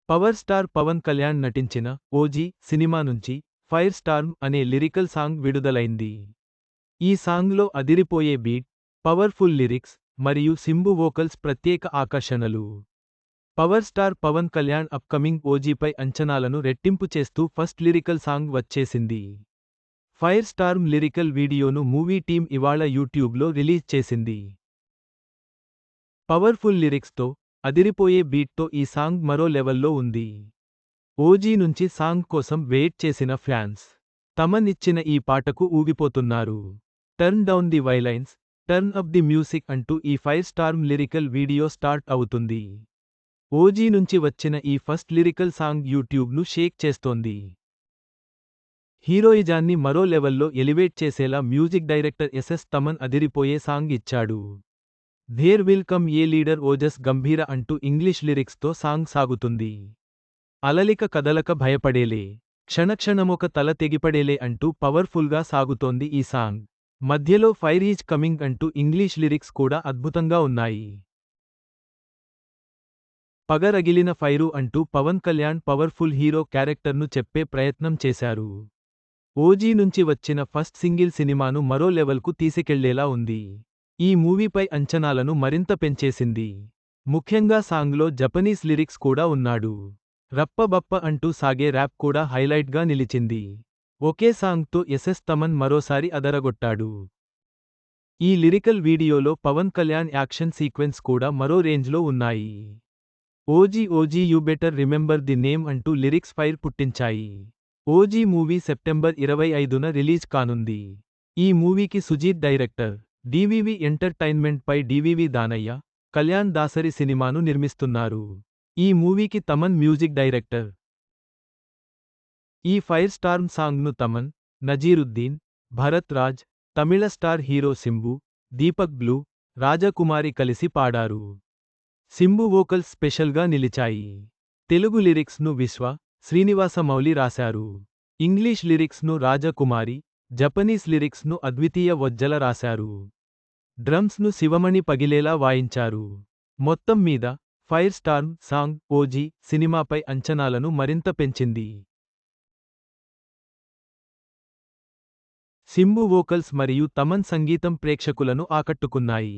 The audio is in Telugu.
పవర్ స్టార్ పవన్ కళ్యాణ్ నటించిన ఓజీ సినిమా నుంచి ఫైర్ స్టార్మ్ అనే లిరికల్ సాంగ్ విడుదలైంది. ఈ సాంగ్లో అదిరిపోయే బీట్, పవర్ఫుల్ లిరిక్స్ మరియు సింబు వోకల్స్ ప్రత్యేక ఆకర్షణలు. Power star Pawan Kalyan upcoming ఓజీపై అంచనాలను రెట్టింపు చేస్తూ ఫస్ట్ లిరికల్ సాంగ్ వచ్చేసింది. ఫైర్ స్టార్మ్ లిరికల్ వీడియోను మూవీ టీం ఇవాళ యూట్యూబ్లో రిలీజ్ చేసింది. పవర్ఫుల్ లిరిక్స్తో, అదిరిపోయే బీట్తో ఈ సాంగ్ మరో లెవెల్లో ఉంది. ఓజీ నుంచి సాంగ్ కోసం వెయిట్ చేసిన ఫ్యాన్స్ తమన్ ఇచ్చిన ఈ పాటకు ఊగిపోతున్నారు. Turn down the violence, turn up the music అంటూ ఈ fire storm lyrical video start అవుతుంది. ఓజీ నుంచి వచ్చిన ఈ ఫస్ట్ లిరికల్ సాంగ్ యూట్యూబ్ను షేక్ చేస్తోంది. హీరోయిజాన్ని మరో లెవెల్లో ఎలివేట్ చేసేలా మ్యూజిక్ డైరెక్టర్ ఎస్ఎస్ తమన్ అదిరిపోయే సాంగ్ ఇచ్చాడు. ధేర్ will come A leader Ojas గంభీర అంటూ ఇంగ్లీష్ లిరిక్స్తో సాంగ్ సాగుతుంది. అలలిక కదలక భయపడేలే, క్షణక్షణమొక తల తెగిపడేలే అంటూ పవర్ఫుల్గా సాగుతోంది ఈ సాంగ్. మధ్యలో ఫైర్ ఈజ్ కమింగ్ అంటూ ఇంగ్లీష్ లిరిక్స్ కూడా అద్భుతంగా ఉన్నాయి. పగరగిలిన ఫైరు అంటూ పవన్ కళ్యాణ్ పవర్ఫుల్ హీరో క్యారెక్టర్ను చెప్పే ప్రయత్నం చేశారు. ఓజీ నుంచి వచ్చిన ఫస్ట్ సింగిల్ సినిమాను మరో లెవెల్కు తీసుకెళ్లేలా ఉంది. ఈ మూవీపై అంచనాలను మరింత పెంచేసింది. ముఖ్యంగా సాంగ్లో జపనీస్ లిరిక్స్ కూడా ఉన్నాడు. రప్పబప్ప అంటూ సాగే ర్యాప్ కూడా హైలైట్గా నిలిచింది. ఒకే సాంగ్తో ఎస్ఎస్ తమన్ మరోసారి అదరగొట్టాడు. ఈ లిరికల్ వీడియోలో పవన్ కళ్యాణ్ యాక్షన్ సీక్వెన్స్ కూడా మరో రేంజ్లో ఉన్నాయి. OG OG you better remember the name అంటూ లిరిక్స్ ఫైర్ పుట్టించాయి. ఓజీ మూవీ సెప్టెంబర్ 25న రిలీజ్ కానుంది. ఈ మూవీకి సుజీత్ డైరెక్టర్. డివివి ఎంటర్టైన్మెంట్ పై డివివి దానయ్య, కళ్యాణ్ దాసరి సినిమాను నిర్మిస్తున్నారు. ఈ మూవీకి తమన్ మ్యూజిక్ డైరెక్టర్. ఈ ఫైర్ స్టార్మ్ సాంగ్ను Thaman, Naziruddin, Bharath Raj, Tamil star hero Simbu, Deepak blue, Rajakumari కలిసి పాడారు. సింబు వోకల్స్ స్పెషల్గా నిలిచాయి. తెలుగు లిరిక్స్ను విశ్వ, శ్రీనివాస మౌలి రాశారు. ఇంగ్లీష్ లిరిక్స్ను రాజకుమారి, జపనీస్ లిరిక్స్ను అద్వితీయ వజ్జల రాశారు. డ్రమ్స్ను శివమణి పగిలేలా వాయించారు. మొత్తం మీద ఫైర్ స్టార్మ్ సాంగ్ ఓజీ సినిమాపై అంచనాలను మరింత పెంచింది. సింబు వోకల్స్ మరియు తమన్ సంగీతం ప్రేక్షకులను ఆకట్టుకున్నాయి.